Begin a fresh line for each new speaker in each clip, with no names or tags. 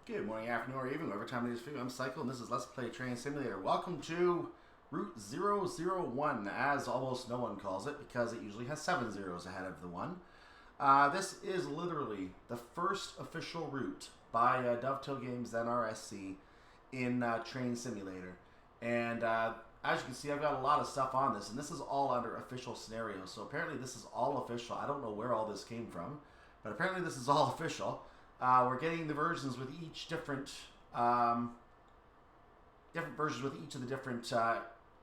Good morning, afternoon, or evening, whatever time it is for you. I'm Cycle, and this is Let's Play Train Simulator. Welcome to Route 001, as almost no one calls it, because it usually has 7 zeros ahead of the 1. This is literally the first official route by Dovetail Games NRSC in Train Simulator. And as you can see, I've got a lot of stuff on this, and this is all under official scenarios. So apparently this is all official. I don't know where all this came from, but apparently this is all official. We're getting the versions with each different versions with each of the different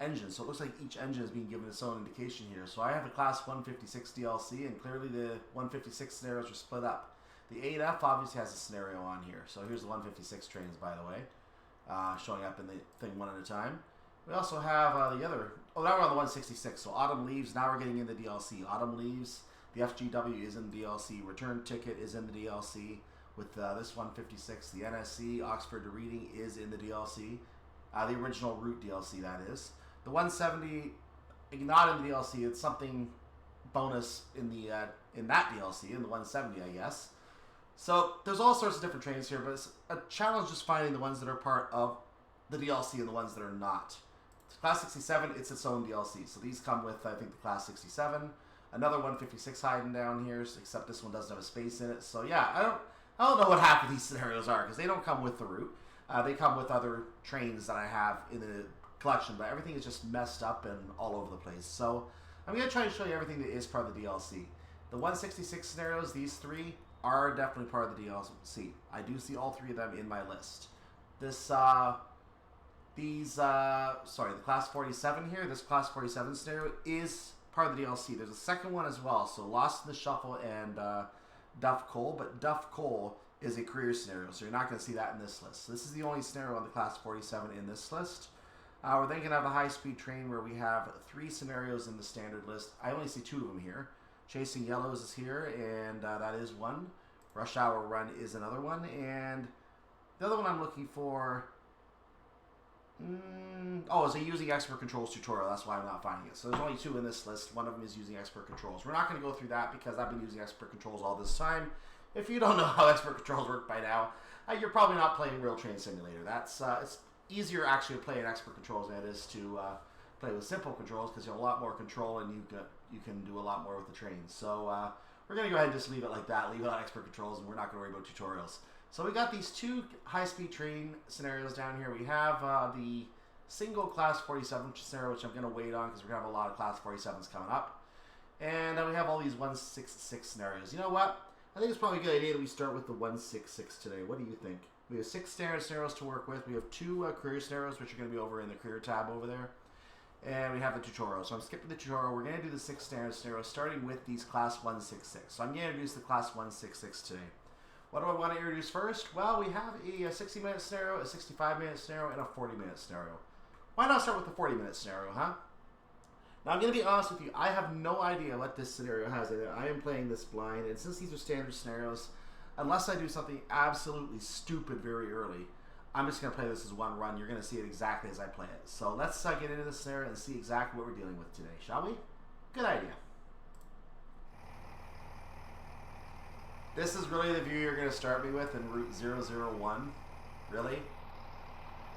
engines. So it looks like each engine is being given its own indication here. So I have a Class 156 DLC, and clearly the 156 scenarios are split up. The 8F obviously has a scenario on here. So here's the 156 trains, by the way, showing up in the thing one at a time. We also have the other... Oh, now we're on the 166. So Autumn Leaves. Now we're getting in the DLC. Autumn Leaves. The FGW is in the DLC. Return Ticket is in the DLC. With this 156, the NSC, Oxford to Reading, is in the DLC. The original Route DLC, that is. The 170, not in the DLC, it's something bonus in the in that DLC, in the 170, I guess. So there's all sorts of different trains here, but it's a challenge just finding the ones that are part of the DLC and the ones that are not. Class 67, it's its own DLC. So these come with, I think, the Class 67. Another 156 hiding down here, except this one doesn't have a space in it. So yeah, I don't know what half of these scenarios are, because they don't come with the route. They come with other trains that I have in the collection, but everything is just messed up and all over the place. So I'm going to try to show you everything that is part of the DLC. The 166 scenarios, these three, are definitely part of the DLC. I do see all three of them in my list. The Class 47 here, this Class 47 scenario is part of the DLC. There's a second one as well, so Lost in the Shuffle and... Duff Coal, but Duff Coal is a career scenario, so you're not going to see that in this list. So this is the only scenario on the Class 47 in this list. We're then going to have a high-speed train where we have 3 scenarios in the standard list. I only see 2 of them here. Chasing Yellows is here, and that is one. Rush Hour Run is another one, and the other one I'm looking for... it's a using expert controls tutorial. That's why I'm not finding it. So there's only 2 in this list. One of them is using expert controls. We're not going to go through that because I've been using expert controls all this time. If you don't know how expert controls work by now, you're probably not playing real Train Simulator. That's it's easier actually to play in expert controls than it is to play with simple controls, because you have a lot more control and you can do a lot more with the trains. So we're going to go ahead and just leave it like that. Leave it on expert controls, and we're not going to worry about tutorials. So we got these 2 high-speed train scenarios down here. We have the single Class 47 scenario, which I'm going to wait on because we're going to have a lot of Class 47s coming up. And we have all these 166 scenarios. You know what? I think it's probably a good idea that we start with the 166 today. What do you think? We have 6 standard scenarios to work with. We have 2 career scenarios, which are going to be over in the career tab over there. And we have the tutorial. So I'm skipping the tutorial. We're going to do the 6 standard scenarios, starting with these Class 166. So I'm going to introduce the Class 166 today. What do I want to introduce first? Well, we have a 60-minute scenario, a 65-minute scenario, and a 40-minute scenario. Why not start with the 40-minute scenario, huh? Now, I'm going to be honest with you. I have no idea what this scenario has in it. I am playing this blind, and since these are standard scenarios, unless I do something absolutely stupid very early, I'm just going to play this as one run. You're going to see it exactly as I play it. So let's get into this scenario and see exactly what we're dealing with today, shall we? Good idea. This is really the view you're going to start me with in Route 001? Really?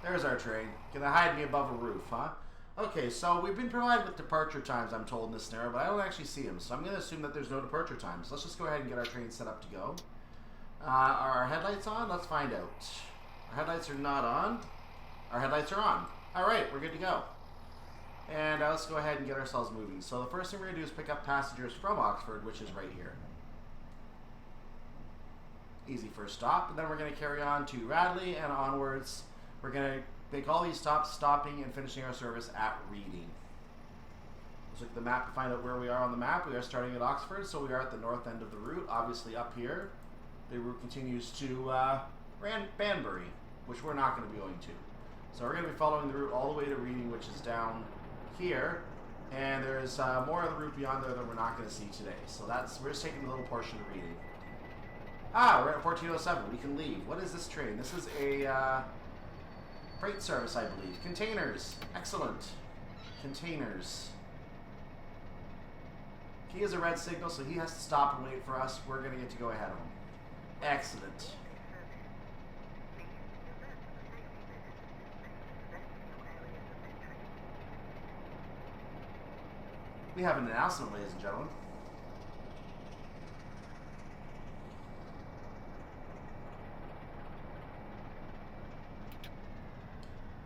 There's our train. Gonna hide me above a roof, huh? Okay, so we've been provided with departure times, I'm told, in this scenario, but I don't actually see them, so I'm going to assume that there's no departure times. Let's just go ahead and get our train set up to go. Are our headlights on? Let's find out. Our headlights are not on. Our headlights are on. Alright, we're good to go. And let's go ahead and get ourselves moving. So the first thing we're going to do is pick up passengers from Oxford, which is right here. Easy first stop, and then we're going to carry on to Radley and onwards. We're going to make all these stops, stopping and finishing our service at Reading. Let's look at the map to find out where we are on the map. We are starting at Oxford, so we are at the north end of the route, obviously up here. The route continues to Pangbourne, which we're not going to be going to. So we're going to be following the route all the way to Reading, which is down here. And there's more of the route beyond there that we're not going to see today. So we're just taking a little portion of Reading. We're at 1407. We can leave. What is this train? This is a freight service, I believe. Containers. Excellent. Containers. He has a red signal, so he has to stop and wait for us. We're going to get to go ahead of him. Excellent. We have an announcement, ladies and gentlemen.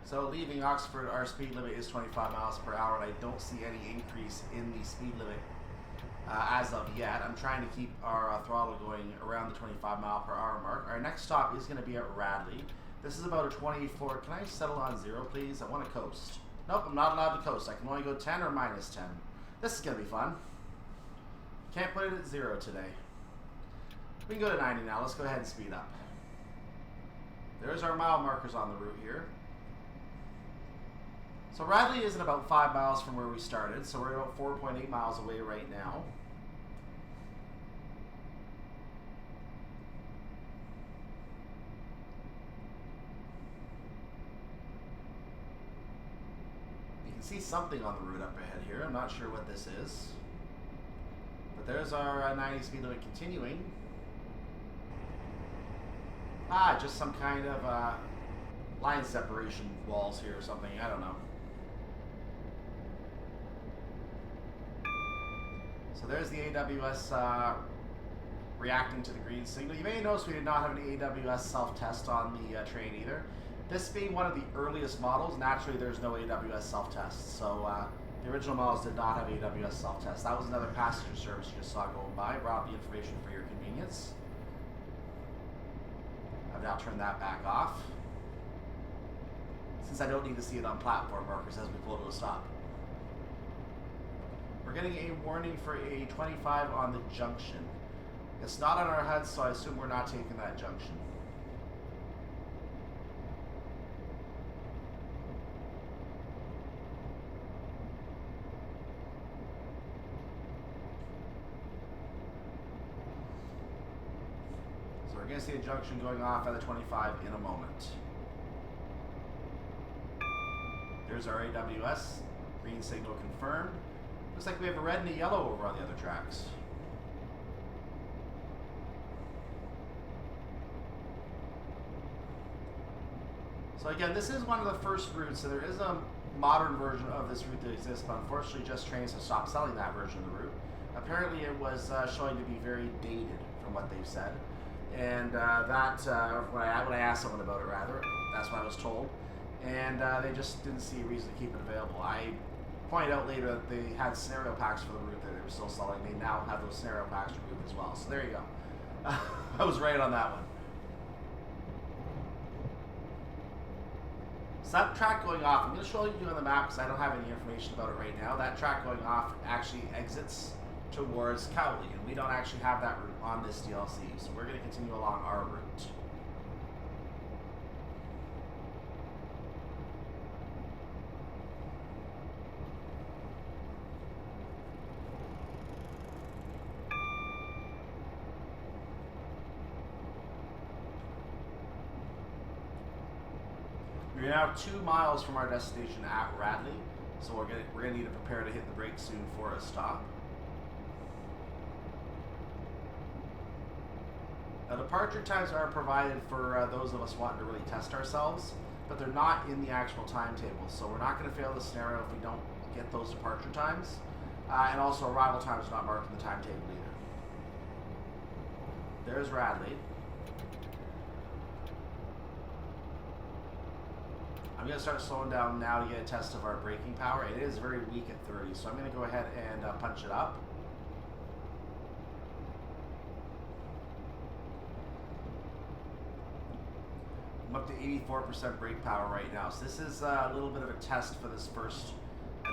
So leaving Oxford, our speed limit is 25 miles per hour, and I don't see any increase in the speed limit as of yet. I'm trying to keep our throttle going around the 25 mile per hour mark. Our next stop is going to be at Radley. This is about a 24. Can I settle on 0, please? I want to coast. Nope, I'm not allowed to coast. I can only go 10 or minus 10. This is going to be fun. Can't put it at 0 today. We can go to 90 now. Let's go ahead and speed up. There's our mile markers on the route here. So Radley isn't about 5 miles from where we started, so we're about 4.8 miles away right now. You can see something on the route up ahead here. I'm not sure what this is. But there's our 90 speed limit continuing. Just some kind of line separation walls here or something. I don't know. So there's the AWS reacting to the green signal. You may notice we did not have an AWS self-test on the train either. This being one of the earliest models, naturally there's no AWS self-test. So the original models did not have AWS self-test. That was another passenger service you just saw going by. Brought the information for your convenience. I've now turned that back off, since I don't need to see it on platform markers as we pull to a stop. We're getting a warning for a 25 on the junction. It's not on our HUD, so I assume we're not taking that junction. So we're going to see a junction going off at the 25 in a moment. There's our AWS. Green signal confirmed. Looks like we have a red and a yellow over on the other tracks. So again, this is one of the first routes, so there is a modern version of this route that exists, but unfortunately Just Trains have stopped selling that version of the route. Apparently it was showing to be very dated from what they've said. And when I asked someone about it rather, that's what I was told. And they just didn't see a reason to keep it available. I pointed out later that they had scenario packs for the route that they were still selling. They now have those scenario packs removed as well. So there you go. I was right on that one. So that track going off, I'm going to show you on the map because I don't have any information about it right now. That track going off actually exits towards Cholsey, and we don't actually have that route on this DLC. So we're going to continue along our route. We're now 2 miles from our destination at Radley, so we're gonna need to prepare to hit the brakes soon for a stop. Now, departure times are provided for those of us wanting to really test ourselves, but they're not in the actual timetable, so we're not going to fail the scenario if we don't get those departure times. And also arrival times are not marked in the timetable either. There's Radley. I'm going to start slowing down now to get a test of our braking power. It is very weak at 30, so I'm going to go ahead and punch it up. I'm up to 84% brake power right now, so this is a little bit of a test for this first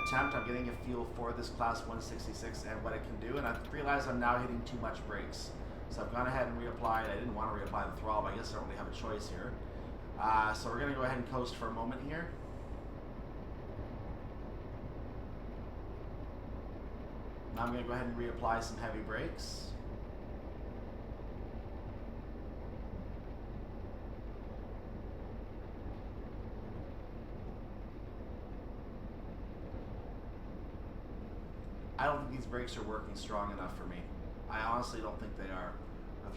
attempt. I'm getting a feel for this Class 166 and what it can do, and I've realized I'm now hitting too much brakes. So I've gone ahead and reapplied. I didn't want to reapply the throttle, but I guess I don't really have a choice here. So we're going to go ahead and coast for a moment here. Now I'm going to go ahead and reapply some heavy brakes. I don't think these brakes are working strong enough for me. I honestly don't think they are.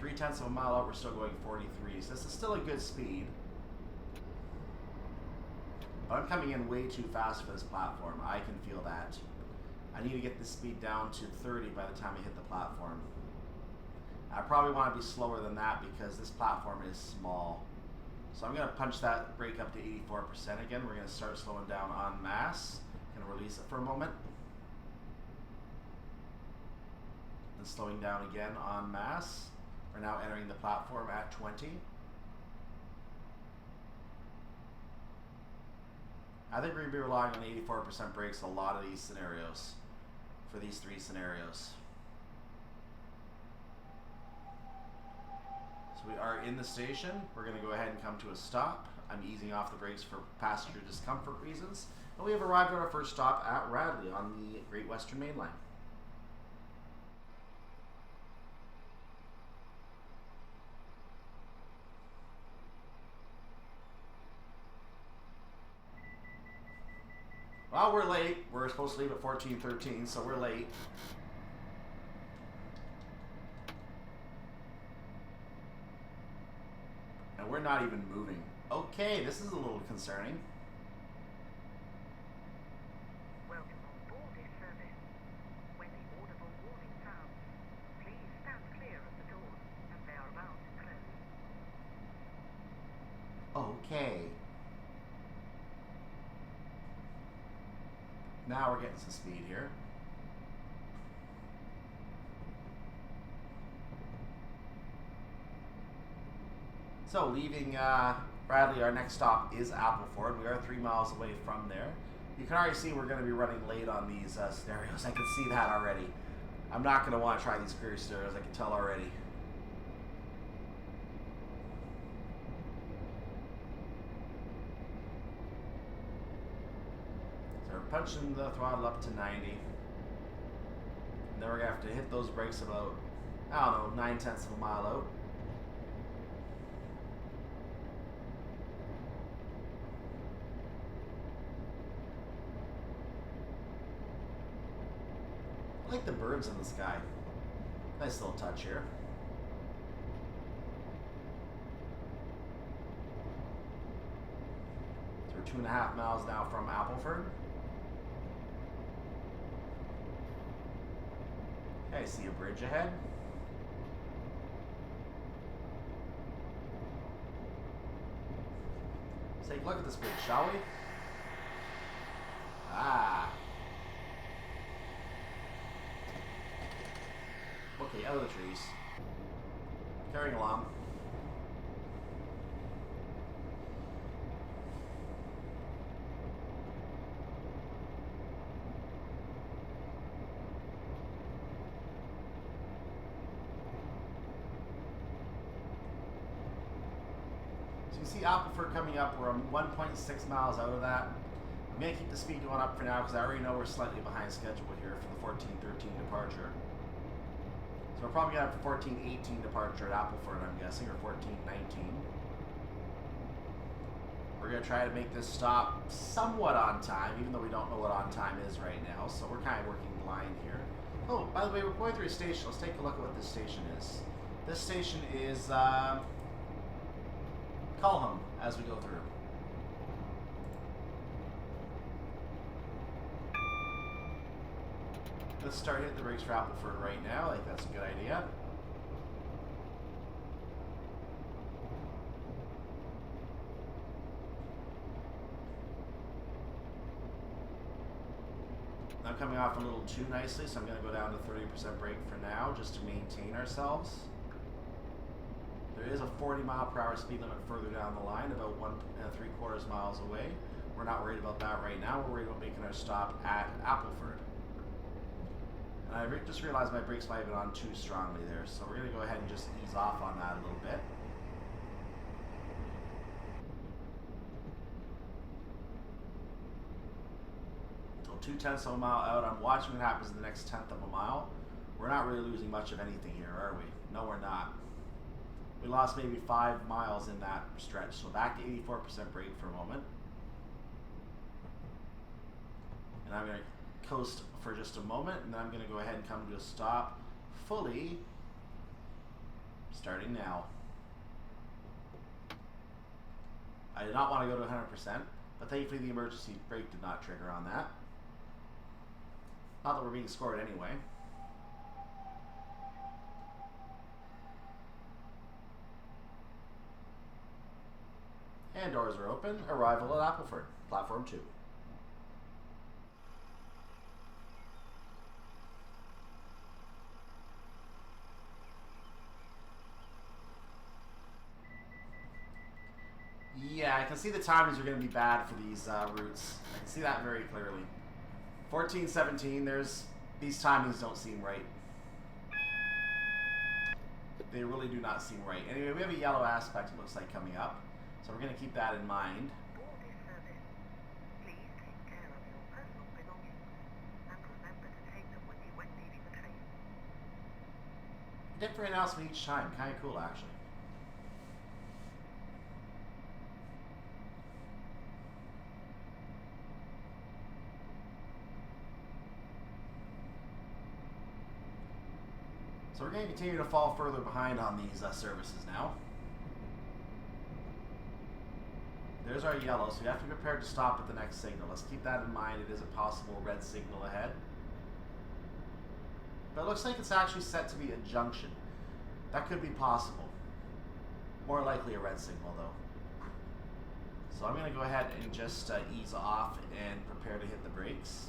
0.3 of a mile out, we're still going 43, so this is still a good speed. But I'm coming in way too fast for this platform. I can feel that. I need to get this speed down to 30 by the time I hit the platform. I probably want to be slower than that because this platform is small. So I'm going to punch that brake up to 84% again. We're going to start slowing down en masse. Going to release it for a moment. And slowing down again en masse. We're now entering the platform at 20. I think we're going to be relying on 84% brakes a lot of these scenarios. For these three scenarios. So we are in the station. We're going to go ahead and come to a stop. I'm easing off the brakes for passenger discomfort reasons. And we have arrived at our first stop at Radley on the Great Western Main Line. Well, we're late. We're supposed to leave at 14:13, so we're late. And we're not even moving. Okay, this is a little concerning.
Welcome on board this service. When the audible warning sounds, please stand clear of the doors as they are about to close.
Okay. Now we're getting some speed here. So leaving Radley, our next stop is Appleford. We are 3 miles away from there. You can already see we're going to be running late on these scenarios. I can see that already. I'm not going to want to try these previous scenarios, I can tell already. So we're punching the throttle up to 90. And then we're going to have to hit those brakes about, I don't know, 9/10 of a mile out. I like the birds in the sky. Nice little touch here. So we're 2.5 miles now from Appleford. Okay, I see a bridge ahead. Let's take a look at this bridge, shall we? Ah. Okay, out of the trees. Carrying along. So you see Appleford coming up. We're 1.6 miles out of that. I'm going to keep the speed going up for now because I already know we're slightly behind schedule here for the 14:13 departure. So we're probably going to have a 14:18 departure at Appleford, I'm guessing, or 14:19. We're going to try to make this stop somewhat on time, even though we don't know what on time is right now. So we're kind of working blind here. Oh, by the way, we're going through a station. Let's take a look at what this station is. This station is Cholsey as we go through. Let's start hitting the brakes for Appleford right now. I think that's a good idea. I'm coming off a little too nicely, so I'm going to go down to 30% brake for now, just to maintain ourselves. There is a 40-mile-per-hour speed limit further down the line, about 1.75 miles away. We're not worried about that right now. We're worried about making our stop at Appleford. And I just realized my brakes might have been on too strongly there, so we're going to go ahead and just ease off on that a little bit. So 0.2 of a mile out. I'm watching what happens in the next 1/10 of a mile. We're not really losing much of anything here, are we? No, we're not. We lost maybe 5 miles in that stretch, so back to 84% brake for a moment. And I'm going to coast for just a moment, and then I'm going to go ahead and come to a stop fully starting now. I did not want to go to 100%, but thankfully the emergency brake did not trigger on that. Not that we're being scored anyway. And doors are open. Arrival at Appleford, platform 2. Yeah, I can see the timings are going to be bad for these routes. I can see that very clearly. 14-17, these timings don't seem right. They really do not seem right. Anyway, we have a yellow aspect, it looks like, coming up. So we're going to keep that in mind.
Board this service. Please take care of your personal belongings and remember to take them with you when leaving the train.
Different announcement each time. Kind of cool, actually. So we're going to continue to fall further behind on these services now. There's our yellow, so we have to be prepared to stop at the next signal. Let's keep that in mind. It is a possible red signal ahead. But it looks like it's actually set to be a junction. That could be possible. More likely a red signal, though. So I'm going to go ahead and just ease off and prepare to hit the brakes.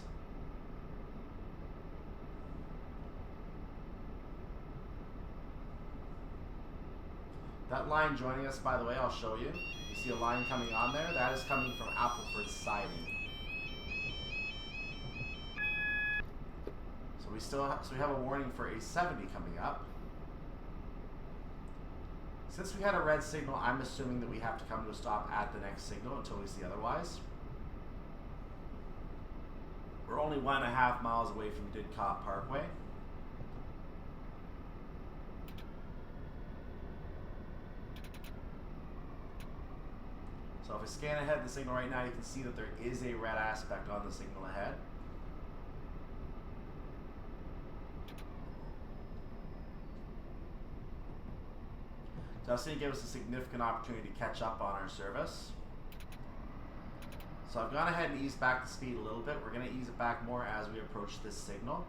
That line joining us, by the way, I'll show you. You see a line coming on there? That is coming from Appleford siding. So we have a warning for a 70 coming up. Since we had a red signal, I'm assuming that we have to come to a stop at the next signal until we see otherwise. We're only 1.5 miles away from Didcot Parkway. So if I scan ahead the signal right now, you can see that there is a red aspect on the signal ahead. So that's going to give us a significant opportunity to catch up on our service. So I've gone ahead and eased back the speed a little bit. We're going to ease it back more as we approach this signal.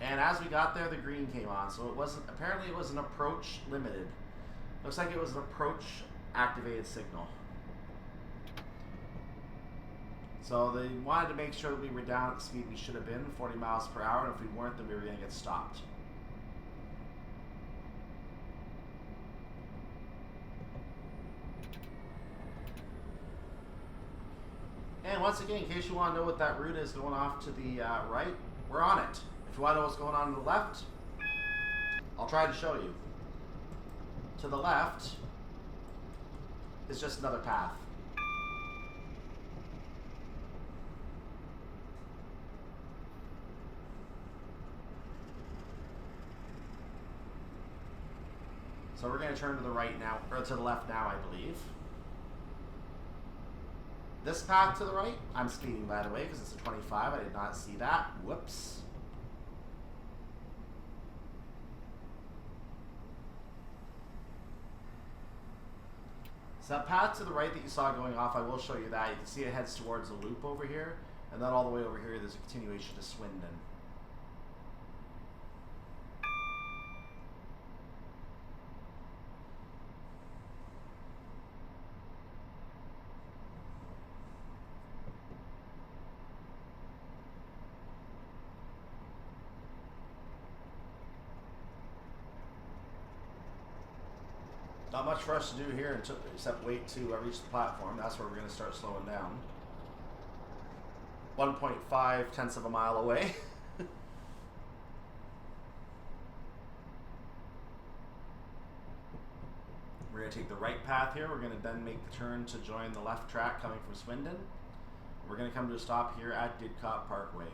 And as we got there, the green came on. So it wasn't, apparently it was an approach limited. Looks like it was an approach activated signal. So they wanted to make sure that we were down at the speed we should have been, 40 miles per hour, and if we weren't, then we were going to get stopped. And once again, in case you want to know what that route is going off to the right, we're on it. If you want to know what's going on to the left, I'll try to show you. To the left is just another path. So we're going to turn to the right now, or to the left now, I believe. This path to the right, I'm speeding by the way, because it's a 25. I did not see that. Whoops. So that path to the right that you saw going off, I will show you that. You can see it heads towards the loop over here, and then all the way over here, there's a continuation to Swindon. Not much for us to do here except wait to reach the platform. That's where we're going to start slowing down. 1.5 tenths of a mile away. We're going to take the right path here. We're going to then make the turn to join the left track coming from Swindon. We're going to come to a stop here at Didcot Parkway.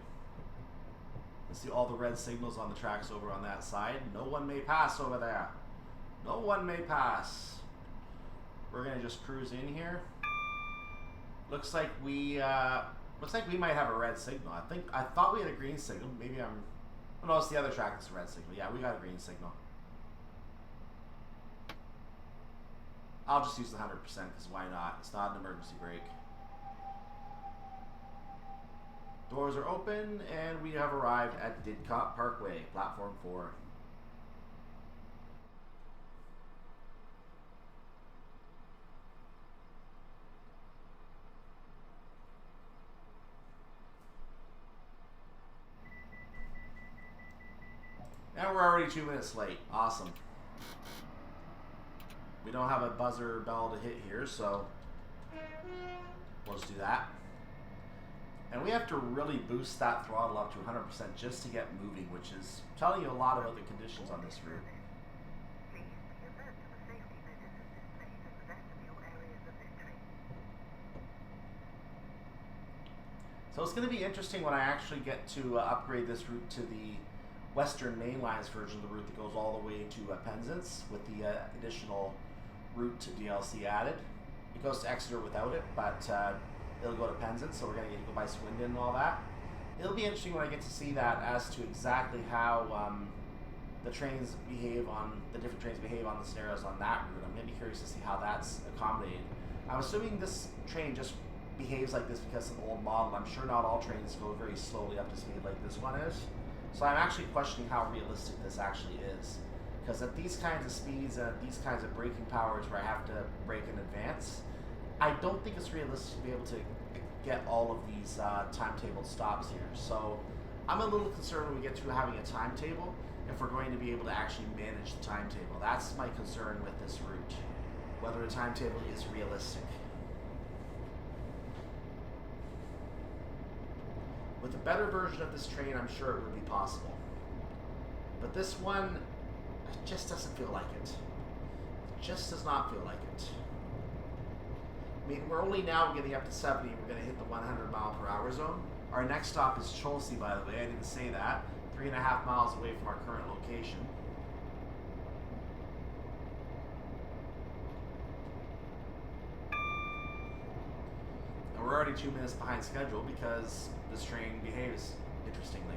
Let's see all the red signals on the tracks over on that side. No one may pass over there. No one may pass. We're gonna just cruise in here. Looks like we might have a red signal. I thought we had a green signal. Maybe oh no, it's the other track that's a red signal. Yeah, we got a green signal. I'll just use the 100% because why not? It's not an emergency brake. Doors are open, and we have arrived at Didcot Parkway, platform 4. And we're already 2 minutes late. Awesome. We don't have a buzzer bell to hit here, so we'll just do that. And we have to really boost that throttle up to 100% just to get moving, which is telling you a lot about the conditions on this route.
Please be alert to the safety notices displayed in the vestibule areas of this train.
So it's going to be interesting when I actually get to upgrade this route to the Western Main Line's version of the route that goes all the way to Penzance with the additional route to DLC added. It goes to Exeter without it, but it'll go to Penzance, so we're going to get to go by Swindon and all that. It'll be interesting when I get to see that as to exactly how the trains behave on, the different trains behave on the scenarios on that route. I'm going to be curious to see how that's accommodated. I'm assuming this train just behaves like this because of an old model. I'm sure not all trains go very slowly up to speed like this one is. So I'm actually questioning how realistic this actually is. Because at these kinds of speeds and at these kinds of braking powers where I have to brake in advance, I don't think it's realistic to be able to get all of these timetabled stops here. So I'm a little concerned when we get to having a timetable if we're going to be able to actually manage the timetable. That's my concern with this route, whether a timetable is realistic. With a better version of this train, I'm sure it would be possible. But this one, it just doesn't feel like it. It just does not feel like it. I mean, we're only now getting up to 70. We're going to hit the 100 mile per hour zone. Our next stop is Cholsey, by the way. I didn't say that. 3.5 miles away from our current location. And we're already 2 minutes behind schedule because this train behaves interestingly.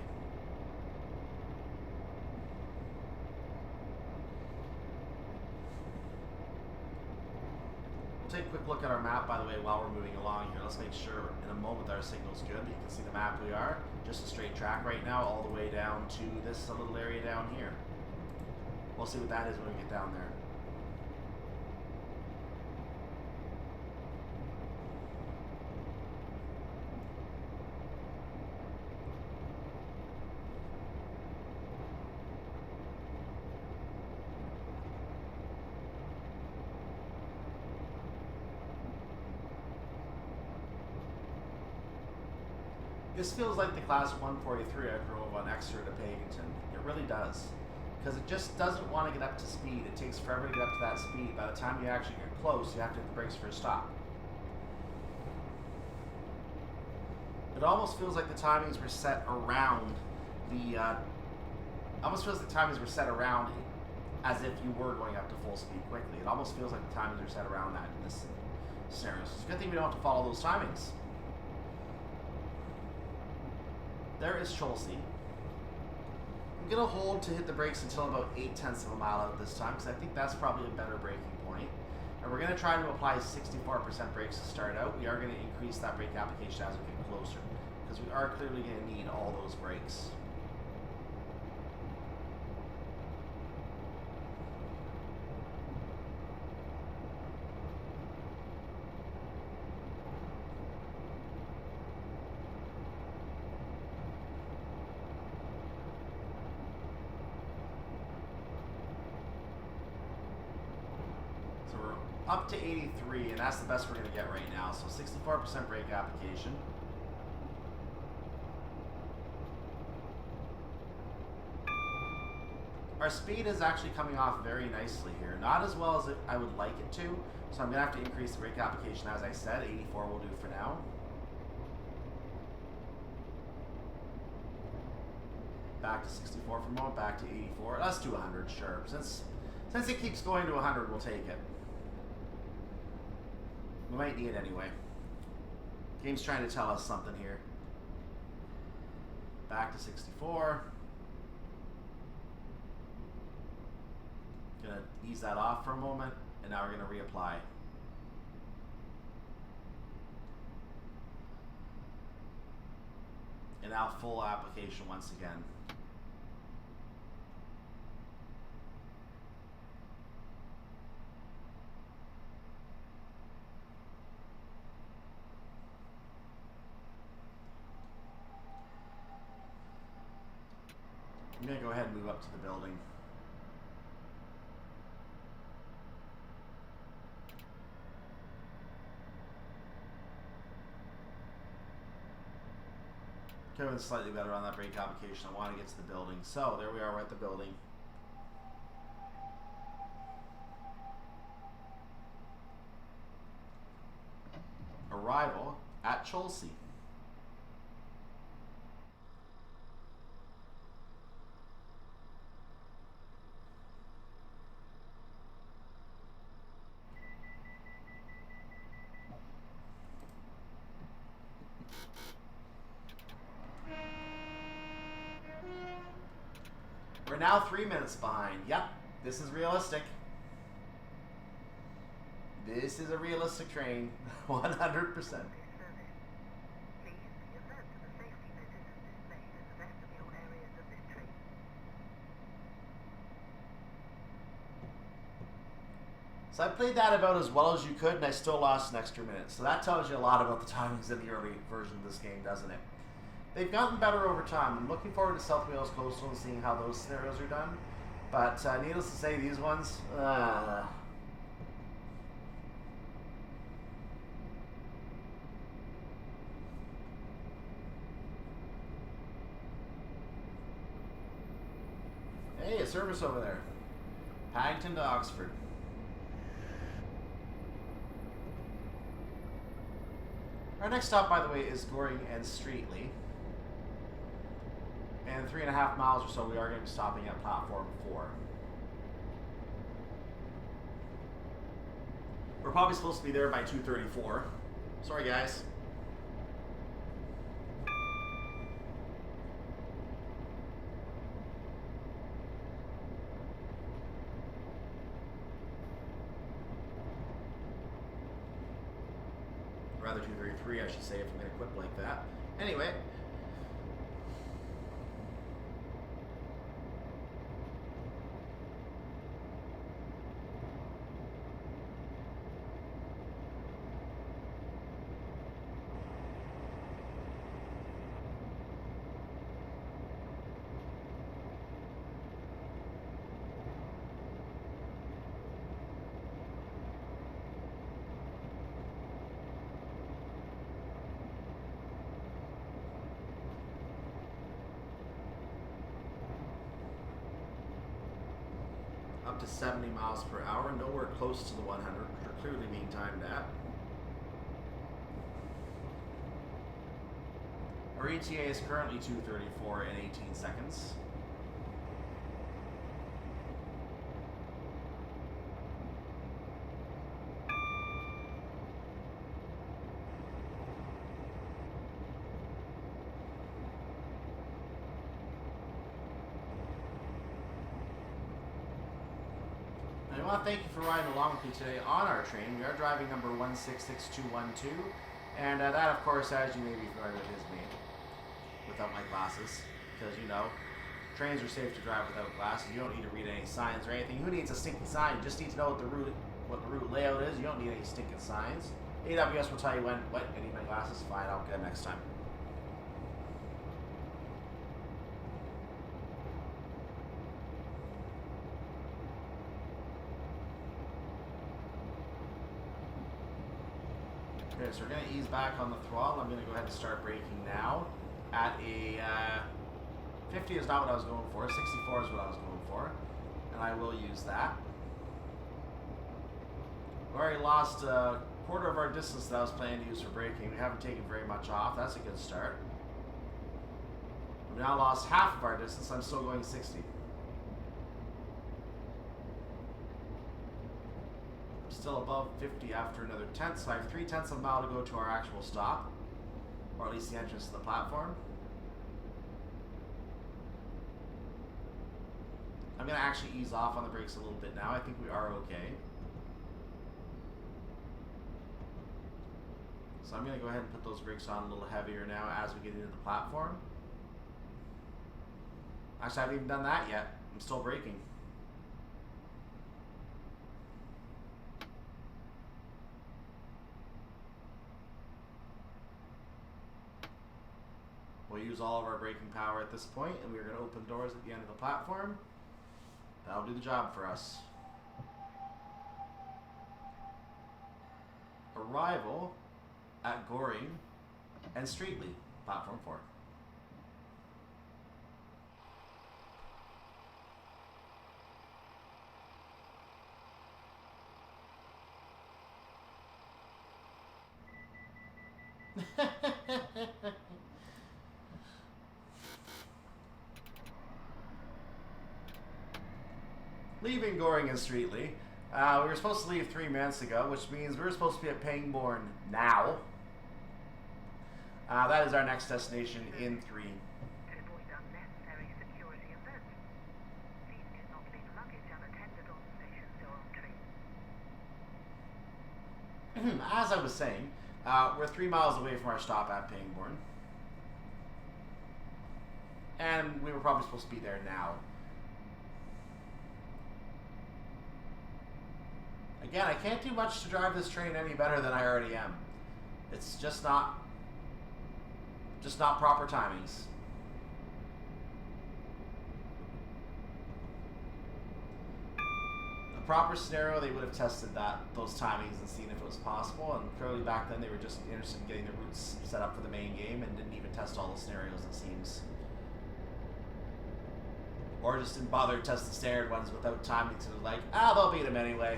Take a quick look at our map, by the way, while we're moving along here. Let's make sure in a moment that our signal's good. You can see the map we are. Just a straight track right now, all the way down to this little area down here. We'll see what that is when we get down there. This feels like the class 143 I drove on Exeter to Paganton. It really does. Because it just doesn't want to get up to speed. It takes forever to get up to that speed. By the time you actually get close, you have to hit the brakes for a stop. It almost feels like the timings were set around as if you were going up to full speed quickly. It almost feels like the timings are set around that in this scenario. So it's a good thing we don't have to follow those timings. There is Cholsey. I'm going to hold to hit the brakes until about 0.8 miles out this time, because I think that's probably a better braking point. And we're going to try to apply 64% brakes to start out. We are going to increase that brake application as we get closer, because we are clearly going to need all those brakes. Up to 83, and that's the best we're going to get right now. So 64% brake application. Our speed is actually coming off very nicely here. Not as well as I would like it to, so I'm going to have to increase the brake application as I said. 84 will do for now. Back to 64 for a moment, back to 84. Let's do 100, sure. Since it keeps going to 100, we'll take it. We might need it anyway. Game's trying to tell us something here. Back to 64. Gonna ease that off for a moment, and now we're gonna reapply. And now full application once again. I'm going to go ahead and move up to the building. Kevin's slightly better on that brake application. I want to get to the building. So there we are, we're at the building. Arrival at Cholsey. We're now 3 minutes behind. Yep, this is realistic. This is a realistic train, 100%.
Please be alert to the safety notices displayed in the vestibule areas of this train.
So I played that about as well as you could, and I still lost an extra minute. So that tells you a lot about the timings in the early version of this game, doesn't it? They've gotten better over time. I'm looking forward to South Wales Coastal and seeing how those scenarios are done. But needless to say, these ones... Hey, a service over there. Paddington to Oxford. Our next stop, by the way, is Goring and Streatley. And 3.5 miles or so, we are going to be stopping at platform 4. We're probably supposed to be there by 2:34. Sorry, guys. Rather 2:33, I should say, if I'm going to quit like that. Anyway. Up to 70 miles per hour, nowhere close to the 100, which are clearly being timed at. Our ETA is currently 2:34 and 18 seconds. I want to thank you for riding along with me today on our train. We are driving number 166212, and that, of course, as you may be familiar with, is me, without my glasses, because, you know, trains are safe to drive without glasses. You don't need to read any signs or anything. Who needs a stinking sign? You just need to know what the route layout is. You don't need any stinking signs. AWS will tell you when, what, I need my glasses. Fine, I'll get them next time. Okay, so we're going to ease back on the throttle. I'm going to go ahead and start braking now at a 50 is not what I was going for. 64 is what I was going for, and I will use that. We already lost a quarter of our distance that I was planning to use for braking. We haven't taken very much off. That's a good start. We've now lost half of our distance. I'm still going 60. Still above 50 after another tenth, so I have 3/10 of a mile to go to our actual stop, or at least the entrance to the platform. I'm going to actually ease off on the brakes a little bit now. I think we are okay. So I'm going to go ahead and put those brakes on a little heavier now as we get into the platform. Actually, I haven't even done that yet. I'm still braking. We'll use all of our braking power at this point, and we're going to open doors at the end of the platform. That'll do the job for us. Arrival at Goring and Streatley, platform 4. Leaving Goring and Streatley. We were supposed to leave 3 minutes ago, which means we were supposed to be at Pangbourne now. That is our next destination in 3.
To avoid unnecessary security events, please do not leave luggage unattended on stations or on trains.
As I was saying, we're 3 miles away from our stop at Pangbourne. And we were probably supposed to be there now. Again, I can't do much to drive this train any better than I already am. It's just not proper timings. A proper scenario, they would have tested those timings and seen if it was possible, and clearly back then they were just interested in getting the routes set up for the main game and didn't even test all the scenarios, it seems. Or just didn't bother to test the standard ones without timing, so they're like, they'll beat them anyway.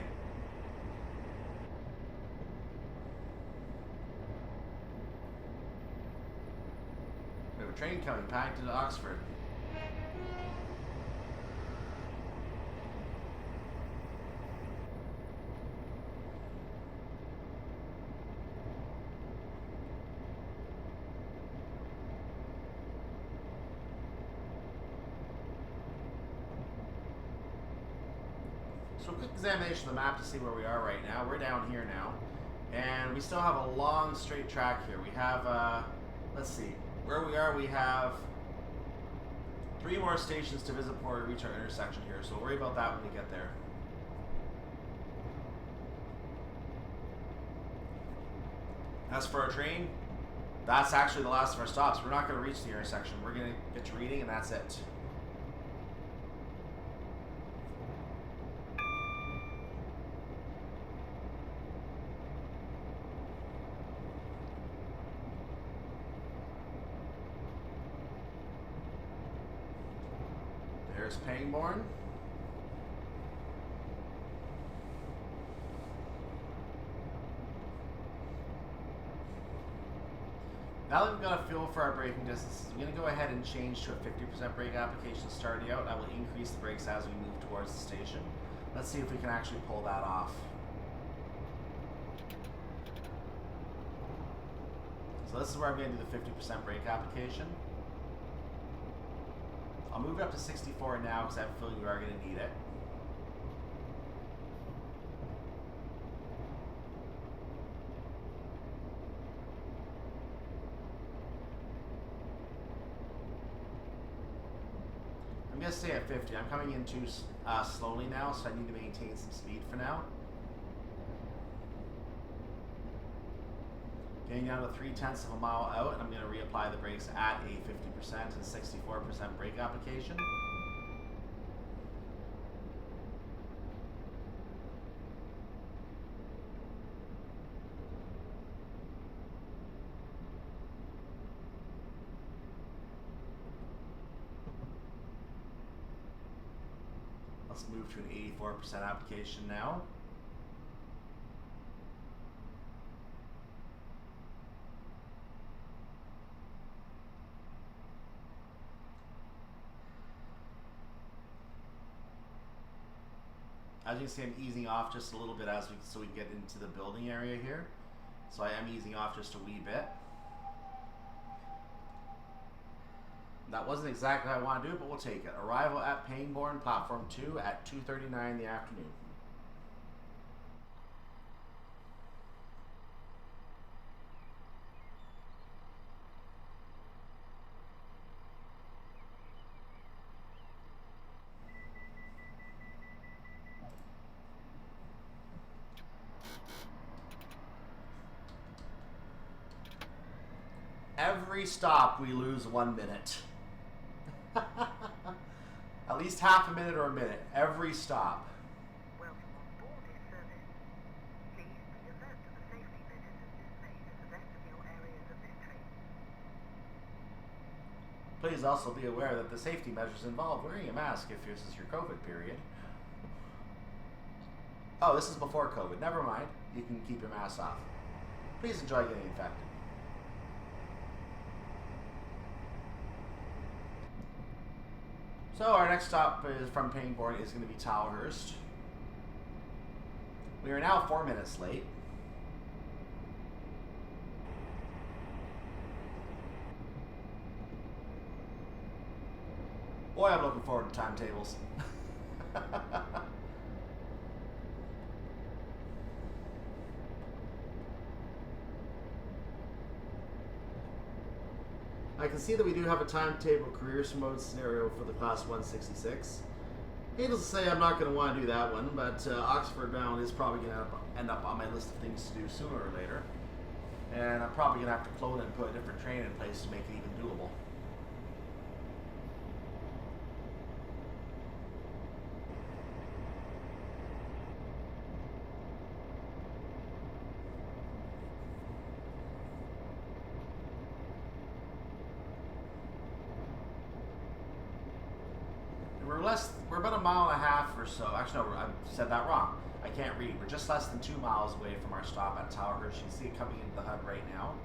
We have a train coming packed into Oxford. So a quick examination of the map to see where we are right now. We're down here now. And we still have a long straight track here. We have, let's see, where we are, we have 3 more stations to visit before we reach our intersection here. So we'll worry about that when we get there. As for our train, that's actually the last of our stops. We're not going to reach the intersection. We're going to get to reading and that's it. There's Pangbourne. Now that we've got a feel for our braking distances, I'm going to go ahead and change to a 50% brake application starting out. I will increase the brakes as we move towards the station. Let's see if we can actually pull that off. So this is where I'm going to do the 50% brake application. I'll move it up to 64 now because I have a feeling we are going to need it. I'm going to stay at 50. I'm coming in too slowly now, so I need to maintain some speed for now. Getting down to 0.3 of a mile out, and I'm going to reapply the brakes at a 50% and 64% brake application. Let's move to an 84% application now. As you can see, I'm easing off just a little bit so we can get into the building area here. So I am easing off just a wee bit. That wasn't exactly how I want to do it, but we'll take it. Arrival at Pangbourne, platform 2 at 2:39 in the afternoon. Every stop we lose 1 minute. At least half a minute or a minute. Every stop.
Welcome on board this service. Please be alert to the safety measures displayed in the rest of your areas of this train.
Please also be aware that the safety measures involve wearing a mask if this is your COVID period. Oh, this is before COVID. Never mind. You can keep your mask off. Please enjoy getting infected. So our next stop is from Pangbourne is going to be Tilehurst. We are now 4 minutes late. Boy, I'm looking forward to timetables. I can see that we do have a timetable careers mode scenario for the class 166. Needless to say, I'm not going to want to do that one, but Oxford bound is probably going to end up on my list of things to do sooner or later. And I'm probably going to have to clone and put a different train in place to make it even doable. We're about a mile and a half or so. Actually, no, I said that wrong. I can't read. We're just less than 2 miles away from our stop at Tilehurst. You can see it coming into the HUD right now.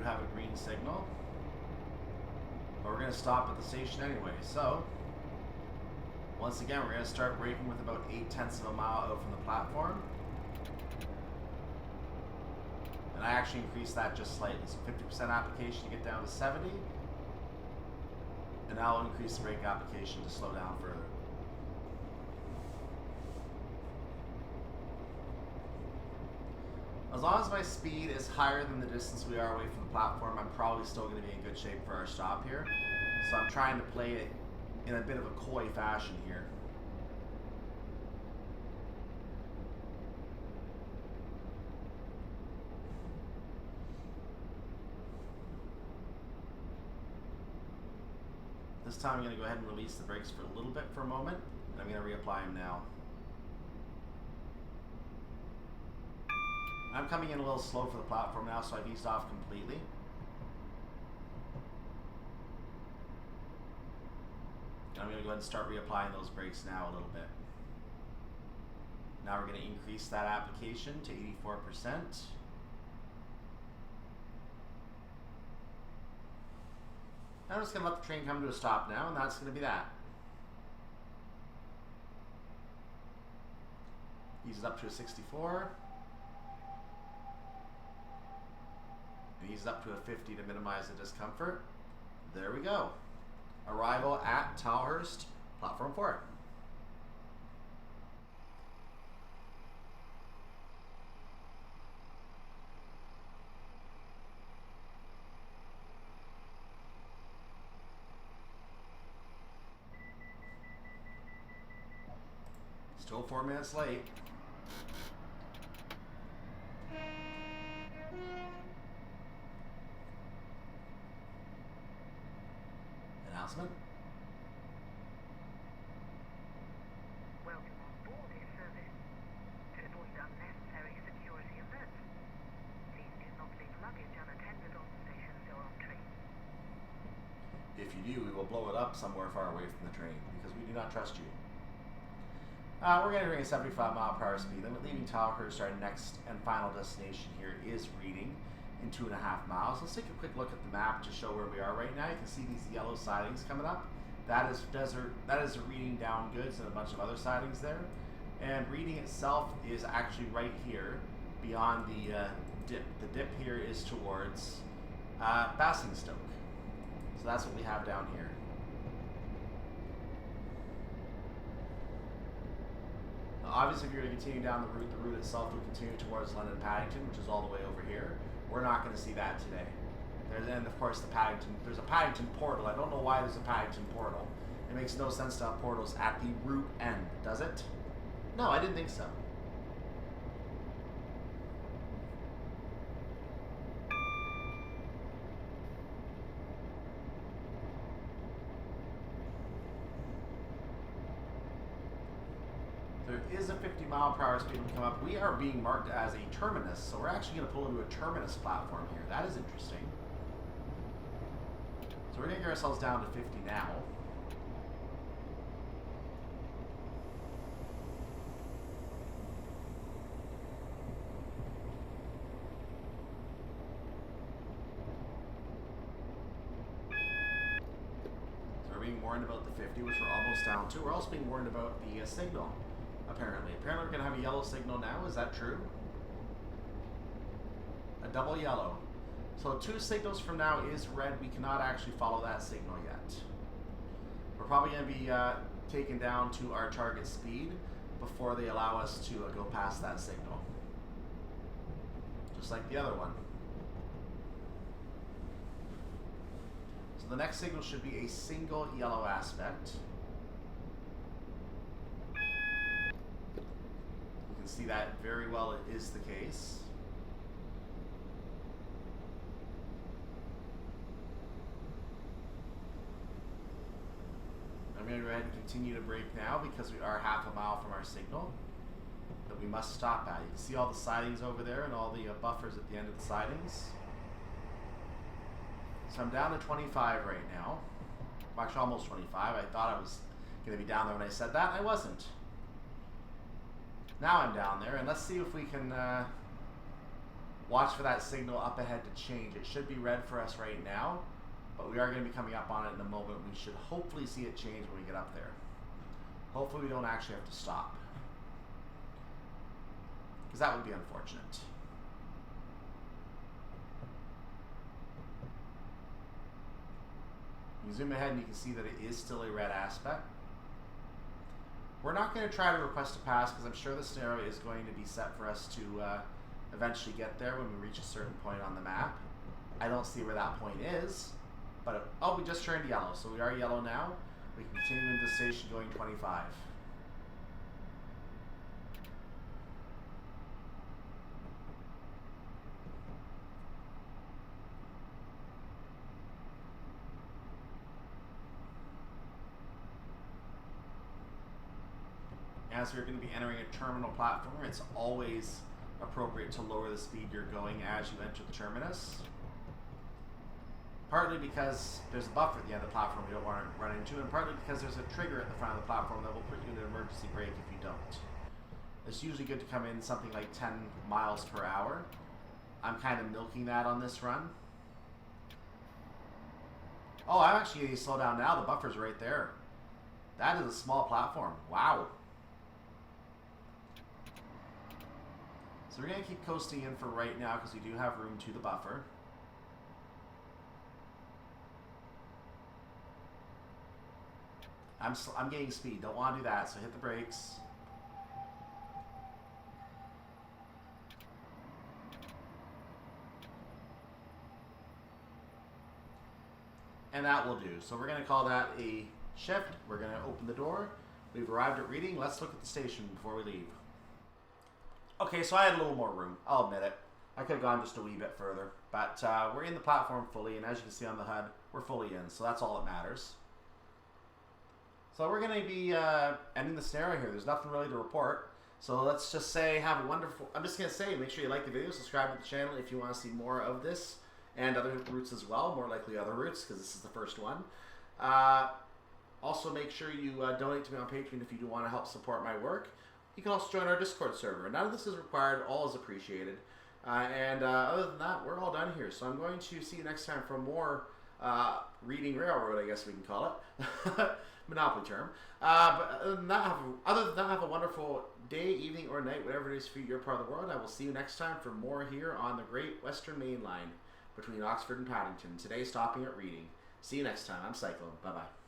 Have a green signal, but we're going to stop at the station anyway. So once again, we're going to start braking with about 0.8 of a mile out from the platform, and I actually increased that just slightly, so 50% application to get down to 70, and I'll increase the brake application to slow down further. As long as my speed is higher than the distance we are away from the platform, I'm probably still going to be in good shape for our stop here. So I'm trying to play it in a bit of a coy fashion here. This time I'm going to go ahead and release the brakes for a little bit for a moment, and I'm going to reapply them now. I'm coming in a little slow for the platform now, so I've eased off completely. And I'm going to go ahead and start reapplying those brakes now a little bit. Now we're going to increase that application to 84%. I'm just going to let the train come to a stop now, and that's going to be that. Ease it up to a 64. Ease up to a 50 to minimize the discomfort. There we go. Arrival at Tilehurst, platform 4. Still 4 minutes late. Announcement.
Welcome on board this service. To avoid unnecessary security alerts, please do not leave luggage unattended on stations or on trains.
If you do, we will blow it up somewhere far away from the train because we do not trust you. We're going to bring a 75-mile-per-hour speed limit, leaving Tilehurst. Our next and final destination here is Reading in 2.5 miles. Let's take a quick look at the map to show where we are right now. You can see these yellow sidings coming up. That is desert. That is Reading down goods and a bunch of other sidings there. And Reading itself is actually right here, beyond the dip. The dip here is towards Basingstoke. So that's what we have down here. Now, obviously, if you're going to continue down the route itself will continue towards London Paddington, which is all the way over here. We're not going to see that today. And of course, there's a Paddington portal. I don't know why there's a Paddington portal. It makes no sense to have portals at the route end, does it? No, I didn't think so. There is a 50-mile-per-hour speed when we come up. We are being marked as a terminus, so we're actually going to pull into a terminus platform here. That is interesting. So we're going to get ourselves down to 50 now. So we're being warned about the 50, which we're almost down to. We're also being warned about the signal. Apparently we're going to have a yellow signal now. Is that true? A double yellow. So 2 signals from now is red. We cannot actually follow that signal yet. We're probably going to be taken down to our target speed before they allow us to go past that signal. Just like the other one. So the next signal should be a single yellow aspect. See that very well it is the case. I'm going to go ahead and continue to brake now because we are half a mile from our signal that we must stop at. You can see all the sidings over there and all the buffers at the end of the sidings. So I'm down to 25 right now. Well, actually almost 25. I thought I was going to be down there when I said that. I wasn't. Now I'm down there, and let's see if we can watch for that signal up ahead to change. It should be red for us right now, but we are going to be coming up on it in a moment. We should hopefully see it change when we get up there. Hopefully we don't actually have to stop, because that would be unfortunate. You zoom ahead and you can see that it is still a red aspect. We're not going to try to request a pass because I'm sure the scenario is going to be set for us to eventually get there when we reach a certain point on the map. I don't see where that point is, but oh, we just turned yellow, so we are yellow now. We can continue into the station going 25. As you're going to be entering a terminal platform, it's always appropriate to lower the speed you're going as you enter the terminus. Partly because there's a buffer at the end of the platform you don't want to run into, and partly because there's a trigger at the front of the platform that will put you in an emergency brake if you don't. It's usually good to come in something like 10 miles per hour. I'm kind of milking that on this run. Oh, I'm actually going to slow down now. The buffer's right there. That is a small platform. Wow. So we're going to keep coasting in for right now because we do have room to the buffer. I'm gaining speed. Don't want to do that, so hit the brakes. And that will do. So we're going to call that a shift. We're going to open the door. We've arrived at Reading. Let's look at the station before we leave. Okay, so I had a little more room. I'll admit it. I could have gone just a wee bit further. But we're in the platform fully, and as you can see on the HUD, we're fully in. So that's all that matters. So we're going to be ending the scenario here. There's nothing really to report. So let's just say have a wonderful... I'm just going to say, make sure you like the video, subscribe to the channel if you want to see more of this. And other routes as well, more likely other routes, because this is the first one. Also, make sure you donate to me on Patreon if you do want to help support my work. You can also join our Discord server. None of this is required, all is appreciated. Other than that, we're all done here. So I'm going to see you next time for more Reading Railroad, I guess we can call it. Monopoly term. But other than that, have a wonderful day, evening, or night, whatever it is for your part of the world. I will see you next time for more here on the Great Western Main Line. between Oxford and Paddington. Today stopping at Reading. See you next time. I'm Cyclone. Bye-bye.